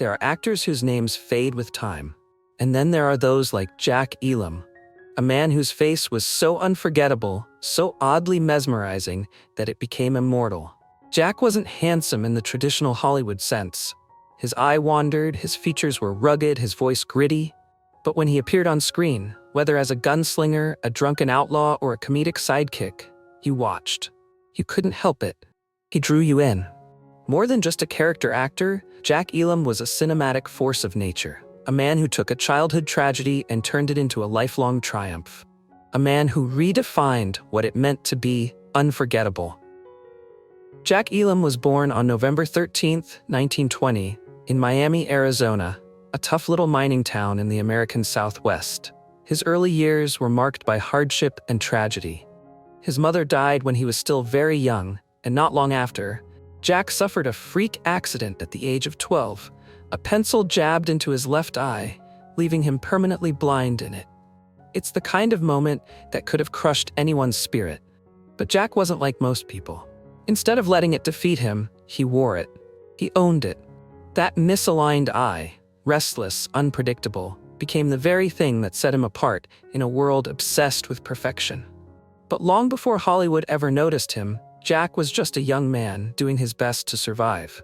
There are actors whose names fade with time. And then there are those like Jack Elam, a man whose face was so unforgettable, so oddly mesmerizing, that it became immortal. Jack wasn't handsome in the traditional Hollywood sense. His eye wandered, his features were rugged, his voice gritty. But when he appeared on screen, whether as a gunslinger, a drunken outlaw, or a comedic sidekick, you watched. You couldn't help it. He drew you in. More than just a character actor, Jack Elam was a cinematic force of nature. A man who took a childhood tragedy and turned it into a lifelong triumph. A man who redefined what it meant to be unforgettable. Jack Elam was born on November 13, 1920, in Miami, Arizona, a tough little mining town in the American Southwest. His early years were marked by hardship and tragedy. His mother died when he was still very young, and not long after, Jack suffered a freak accident at the age of 12. A pencil jabbed into his left eye, leaving him permanently blind in it. It's the kind of moment that could have crushed anyone's spirit. But Jack wasn't like most people. Instead of letting it defeat him, he wore it. He owned it. That misaligned eye, restless, unpredictable, became the very thing that set him apart in a world obsessed with perfection. But long before Hollywood ever noticed him, Jack was just a young man doing his best to survive.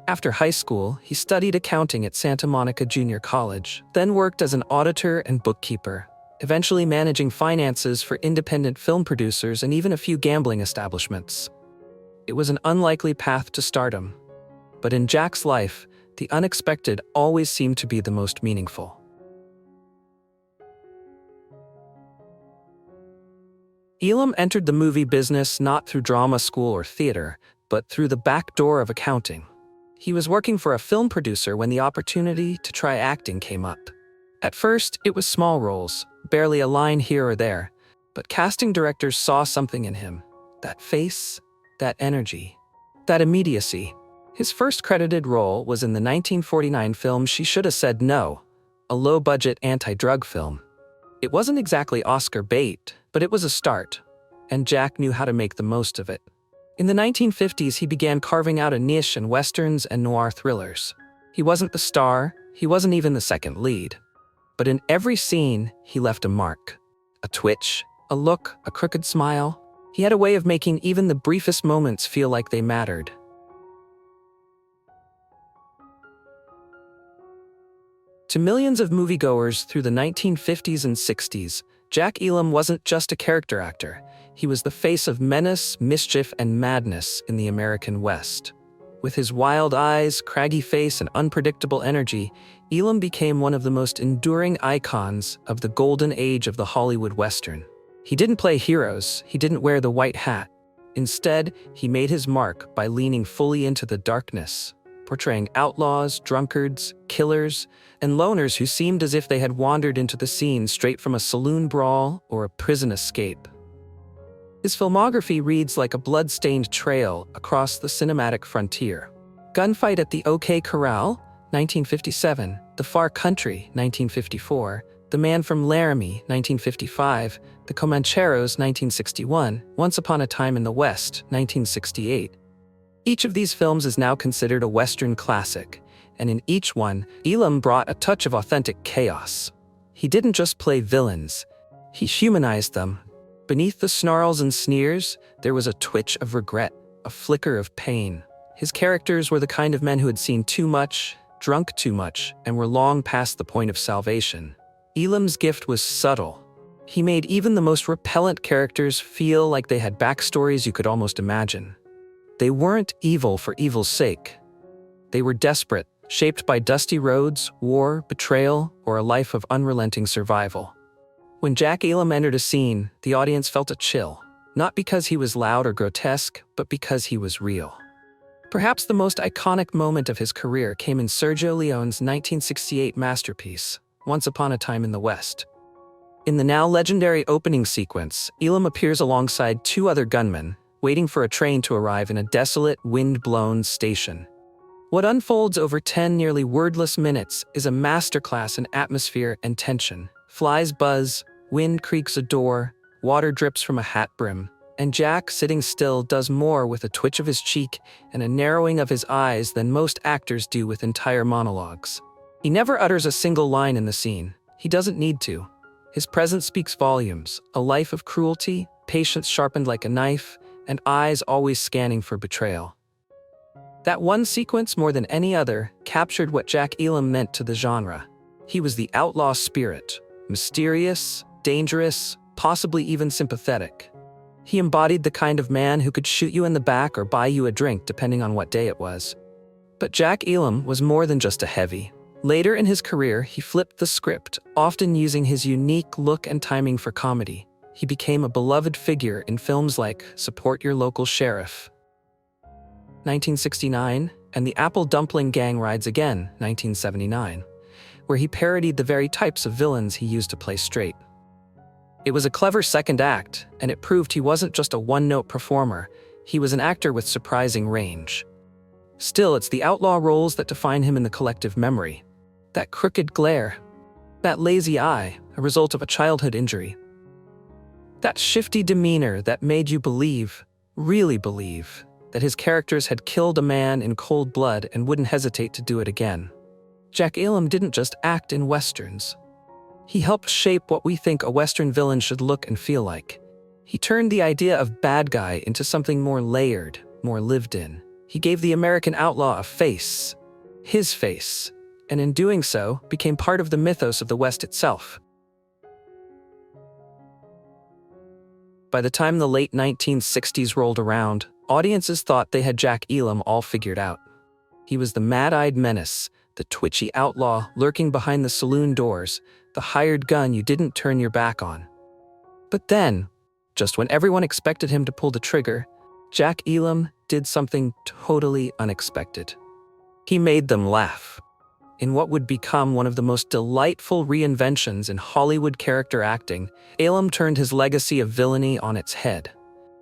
After high school, he studied accounting at Santa Monica Junior College, then worked as an auditor and bookkeeper, eventually managing finances for independent film producers and even a few gambling establishments. It was an unlikely path to stardom. But in Jack's life, the unexpected always seemed to be the most meaningful. Elam entered the movie business not through drama school or theater, but through the back door of accounting. He was working for a film producer when the opportunity to try acting came up. At first, it was small roles, barely a line here or there, but casting directors saw something in him. That face, that energy, that immediacy. His first credited role was in the 1949 film She Shoulda Said No, a low-budget anti-drug film. It wasn't exactly Oscar bait, but it was a start, and Jack knew how to make the most of it. In the 1950s, he began carving out a niche in westerns and noir thrillers. He wasn't the star, he wasn't even the second lead. But in every scene, he left a mark. A twitch, a look, a crooked smile. He had a way of making even the briefest moments feel like they mattered. To millions of moviegoers through the 1950s and 60s, Jack Elam wasn't just a character actor. He was the face of menace, mischief, and madness in the American West. With his wild eyes, craggy face, and unpredictable energy, Elam became one of the most enduring icons of the golden age of the Hollywood Western. He didn't play heroes, he didn't wear the white hat. Instead, he made his mark by leaning fully into the darkness, portraying outlaws, drunkards, killers, and loners who seemed as if they had wandered into the scene straight from a saloon brawl or a prison escape. His filmography reads like a blood-stained trail across the cinematic frontier. Gunfight at the OK Corral, 1957, The Far Country, 1954, The Man from Laramie, 1955, The Comancheros, 1961, Once Upon a Time in the West, 1968. Each of these films is now considered a Western classic, and in each one, Elam brought a touch of authentic chaos. He didn't just play villains, he humanized them. Beneath the snarls and sneers, there was a twitch of regret, a flicker of pain. His characters were the kind of men who had seen too much, drunk too much, and were long past the point of salvation. Elam's gift was subtle. He made even the most repellent characters feel like they had backstories you could almost imagine. They weren't evil for evil's sake. They were desperate, shaped by dusty roads, war, betrayal, or a life of unrelenting survival. When Jack Elam entered a scene, the audience felt a chill, not because he was loud or grotesque, but because he was real. Perhaps the most iconic moment of his career came in Sergio Leone's 1968 masterpiece, Once Upon a Time in the West. In the now legendary opening sequence, Elam appears alongside two other gunmen, waiting for a train to arrive in a desolate, wind-blown station. What unfolds over 10 nearly wordless minutes is a masterclass in atmosphere and tension. Flies buzz, wind creaks a door, water drips from a hat brim, And Jack, sitting still, does more with a twitch of his cheek and a narrowing of his eyes than most actors do with entire monologues. He never utters a single line in the scene. He doesn't need to. His presence speaks volumes, a life of cruelty, patience sharpened like a knife, and eyes always scanning for betrayal. That one sequence, more than any other, captured what Jack Elam meant to the genre. He was the outlaw spirit, mysterious, dangerous, possibly even sympathetic. He embodied the kind of man who could shoot you in the back or buy you a drink depending on what day it was. But Jack Elam was more than just a heavy. Later in his career, he flipped the script, often using his unique look and timing for comedy. He became a beloved figure in films like Support Your Local Sheriff, 1969, and The Apple Dumpling Gang Rides Again, 1979, where he parodied the very types of villains he used to play straight. It was a clever second act, and it proved he wasn't just a one-note performer, he was an actor with surprising range. Still, it's the outlaw roles that define him in the collective memory. That crooked glare, that lazy eye, a result of a childhood injury. That shifty demeanor that made you believe, really believe, that his characters had killed a man in cold blood and wouldn't hesitate to do it again. Jack Elam didn't just act in westerns. He helped shape what we think a western villain should look and feel like. He turned the idea of bad guy into something more layered, more lived in. He gave the American outlaw a face, his face, and in doing so, became part of the mythos of the West itself. By the time the late 1960s rolled around, audiences thought they had Jack Elam all figured out. He was the mad-eyed menace, the twitchy outlaw lurking behind the saloon doors, the hired gun you didn't turn your back on. But then, just when everyone expected him to pull the trigger, Jack Elam did something totally unexpected. He made them laugh. In what would become one of the most delightful reinventions in Hollywood character acting, Elam turned his legacy of villainy on its head.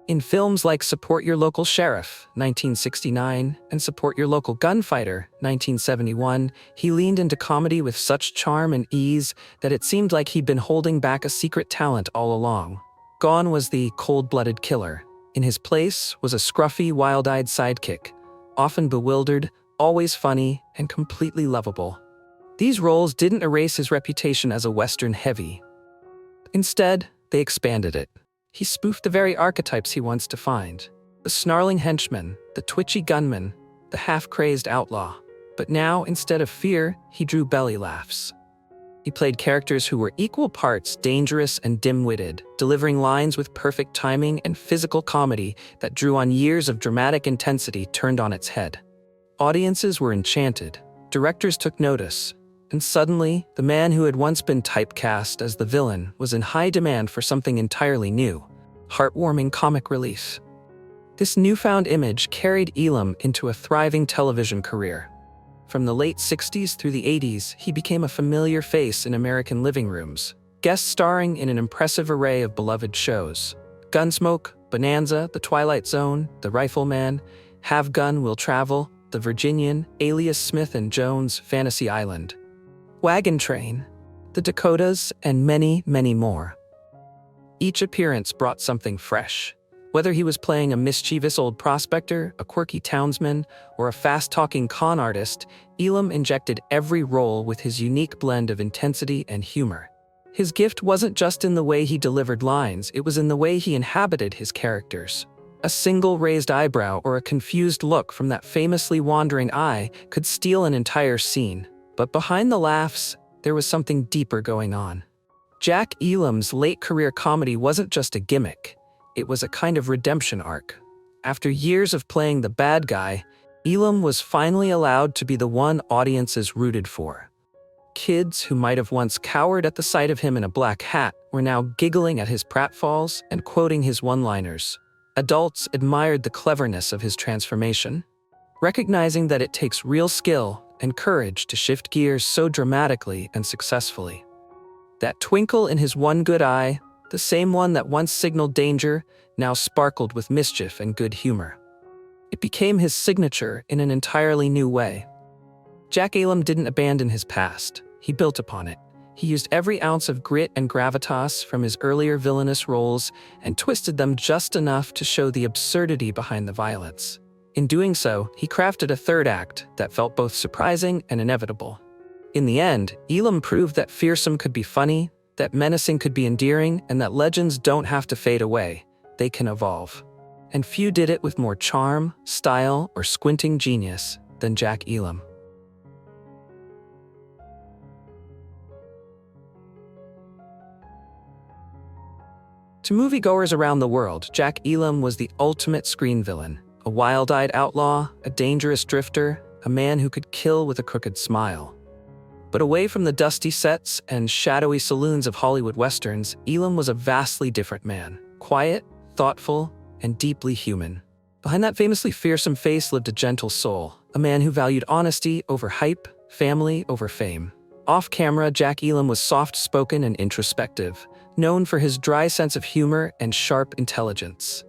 In films like Support Your Local Sheriff, 1969, and Support Your Local Gunfighter, 1971, he leaned into comedy with such charm and ease that it seemed like he'd been holding back a secret talent all along. Gone was the cold-blooded killer. In his place was a scruffy, wild-eyed sidekick, often bewildered, always funny, and completely lovable. These roles didn't erase his reputation as a Western heavy. Instead, they expanded it. He spoofed the very archetypes he once defined. The snarling henchman, the twitchy gunman, the half-crazed outlaw. But now, instead of fear, he drew belly laughs. He played characters who were equal parts dangerous and dim-witted, delivering lines with perfect timing and physical comedy that drew on years of dramatic intensity turned on its head. Audiences were enchanted, directors took notice, and suddenly, the man who had once been typecast as the villain was in high demand for something entirely new, heartwarming comic relief. This newfound image carried Elam into a thriving television career. From the late 60s through the 80s, he became a familiar face in American living rooms, guest starring in an impressive array of beloved shows. Gunsmoke, Bonanza, The Twilight Zone, The Rifleman, Have Gun, Will Travel, The Virginian, Alias Smith and Jones, Fantasy Island, Wagon Train, The Dakotas, and many, many more. Each appearance brought something fresh. Whether he was playing a mischievous old prospector, a quirky townsman, or a fast-talking con artist, Elam injected every role with his unique blend of intensity and humor. His gift wasn't just in the way he delivered lines, it was in the way he inhabited his characters. A single raised eyebrow or a confused look from that famously wandering eye could steal an entire scene. But behind the laughs, there was something deeper going on. Jack Elam's late career comedy wasn't just a gimmick. It was a kind of redemption arc. After years of playing the bad guy, Elam was finally allowed to be the one audiences rooted for. Kids who might have once cowered at the sight of him in a black hat were now giggling at his pratfalls and quoting his one-liners. Adults admired the cleverness of his transformation, recognizing that it takes real skill and courage to shift gears so dramatically and successfully. That twinkle in his one good eye, the same one that once signaled danger, now sparkled with mischief and good humor. It became his signature in an entirely new way. Jack Elam didn't abandon his past, he built upon it. He used every ounce of grit and gravitas from his earlier villainous roles and twisted them just enough to show the absurdity behind the violence. In doing so, he crafted a third act that felt both surprising and inevitable. In the end, Elam proved that fearsome could be funny, that menacing could be endearing, and that legends don't have to fade away, they can evolve. And few did it with more charm, style, or squinting genius than Jack Elam. To moviegoers around the world, Jack Elam was the ultimate screen villain, a wild-eyed outlaw, a dangerous drifter, a man who could kill with a crooked smile. But away from the dusty sets and shadowy saloons of Hollywood westerns, Elam was a vastly different man, quiet, thoughtful, and deeply human. Behind that famously fearsome face lived a gentle soul, a man who valued honesty over hype, family over fame. Off-camera, Jack Elam was soft-spoken and introspective, known for his dry sense of humor and sharp intelligence.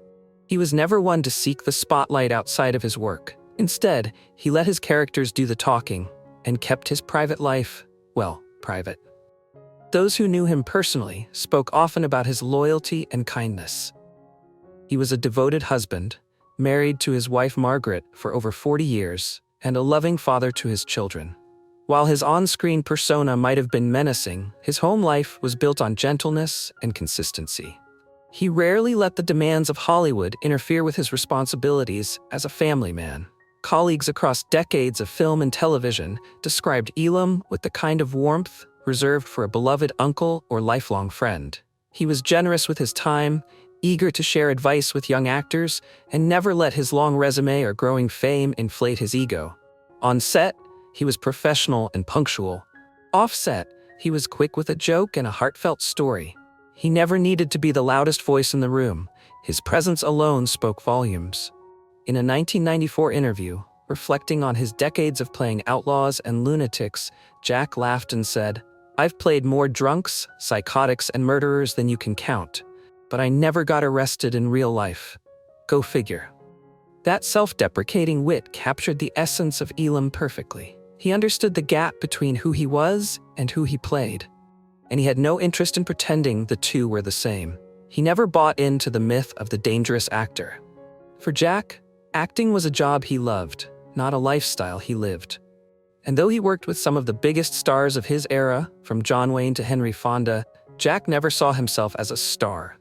He was never one to seek the spotlight outside of his work. Instead, he let his characters do the talking and kept his private life, well, private. Those who knew him personally spoke often about his loyalty and kindness. He was a devoted husband, married to his wife Margaret for over 40 years, and a loving father to his children. While his on-screen persona might have been menacing, his home life was built on gentleness and consistency. He rarely let the demands of Hollywood interfere with his responsibilities as a family man. Colleagues across decades of film and television described Elam with the kind of warmth reserved for a beloved uncle or lifelong friend. He was generous with his time, eager to share advice with young actors, and never let his long resume or growing fame inflate his ego. On set, he was professional and punctual. Off-set, he was quick with a joke and a heartfelt story. He never needed to be the loudest voice in the room. His presence alone spoke volumes. In a 1994 interview, reflecting on his decades of playing outlaws and lunatics, Jack laughed and said, "I've played more drunks, psychotics, and murderers than you can count, but I never got arrested in real life. Go figure." That self-deprecating wit captured the essence of Elam perfectly. He understood the gap between who he was and who he played, and he had no interest in pretending the two were the same. He never bought into the myth of the dangerous actor. For Jack, acting was a job he loved, not a lifestyle he lived. And though he worked with some of the biggest stars of his era, from John Wayne to Henry Fonda, Jack never saw himself as a star.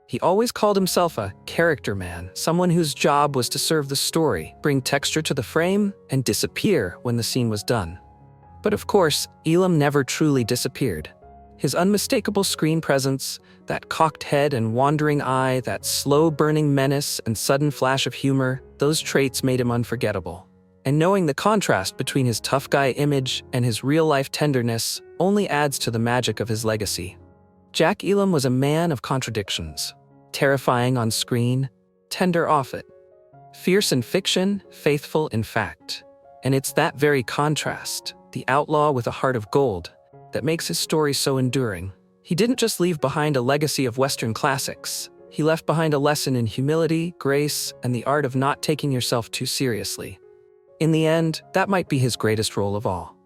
He always called himself a character man, someone whose job was to serve the story, bring texture to the frame, and disappear when the scene was done. But of course, Elam never truly disappeared. His unmistakable screen presence, that cocked head and wandering eye, that slow-burning menace and sudden flash of humor, those traits made him unforgettable. And knowing the contrast between his tough guy image and his real-life tenderness only adds to the magic of his legacy. Jack Elam was a man of contradictions. Terrifying on screen, tender off it. Fierce in fiction, faithful in fact. And it's that very contrast, the outlaw with a heart of gold, that makes his story so enduring. He didn't just leave behind a legacy of Western classics. He left behind a lesson in humility, grace, and the art of not taking yourself too seriously. In the end, that might be his greatest role of all.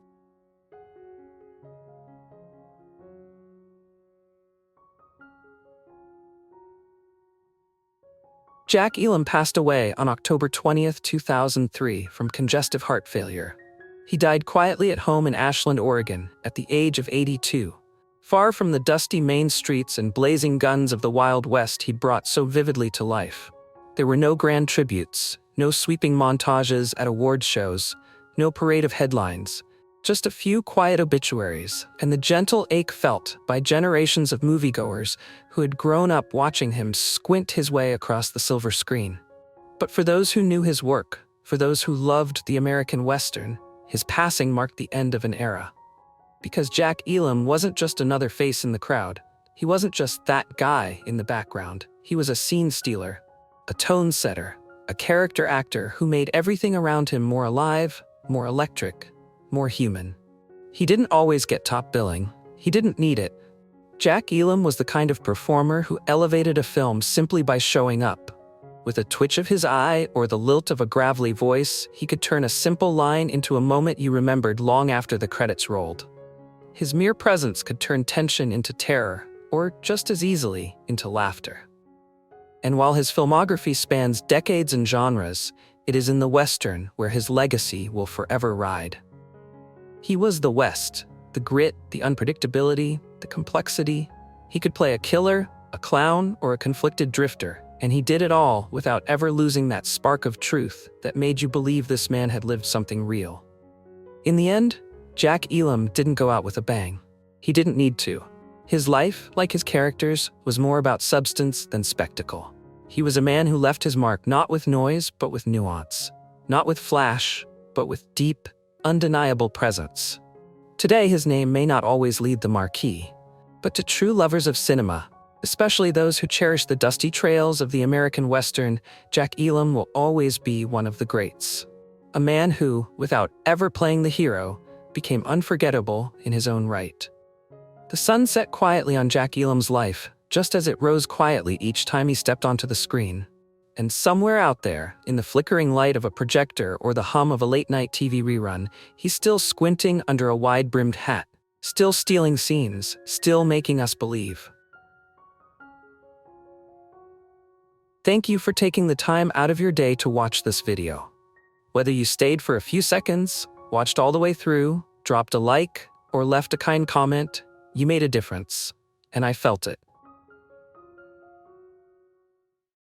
Jack Elam passed away on October 20th, 2003 from congestive heart failure. He died quietly at home in Ashland, Oregon, at the age of 82. Far from the dusty main streets and blazing guns of the Wild West he brought so vividly to life. There were no grand tributes, no sweeping montages at award shows, no parade of headlines, just a few quiet obituaries, and the gentle ache felt by generations of moviegoers who had grown up watching him squint his way across the silver screen. But for those who knew his work, for those who loved the American Western, his passing marked the end of an era. Because Jack Elam wasn't just another face in the crowd. He wasn't just that guy in the background. He was a scene stealer, a tone setter, a character actor who made everything around him more alive, more electric, more human. He didn't always get top billing. He didn't need it. Jack Elam was the kind of performer who elevated a film simply by showing up. With a twitch of his eye or the lilt of a gravelly voice, he could turn a simple line into a moment you remembered long after the credits rolled. His mere presence could turn tension into terror, or just as easily into laughter. And while his filmography spans decades and genres, it is in the Western where his legacy will forever ride. He was the West, the grit, the unpredictability, the complexity. He could play a killer, a clown, or a conflicted drifter, and he did it all without ever losing that spark of truth that made you believe this man had lived something real. In the end, Jack Elam didn't go out with a bang. He didn't need to. His life, like his characters, was more about substance than spectacle. He was a man who left his mark not with noise, but with nuance. Not with flash, but with deep, undeniable presence. Today, his name may not always lead the marquee, but to true lovers of cinema, especially those who cherish the dusty trails of the American Western, Jack Elam will always be one of the greats. A man who, without ever playing the hero, became unforgettable in his own right. The sun set quietly on Jack Elam's life, just as it rose quietly each time he stepped onto the screen. And somewhere out there, in the flickering light of a projector or the hum of a late-night TV rerun, he's still squinting under a wide-brimmed hat, still stealing scenes, still making us believe. Thank you for taking the time out of your day to watch this video. Whether you stayed for a few seconds, watched all the way through, dropped a like, or left a kind comment, you made a difference, and I felt it.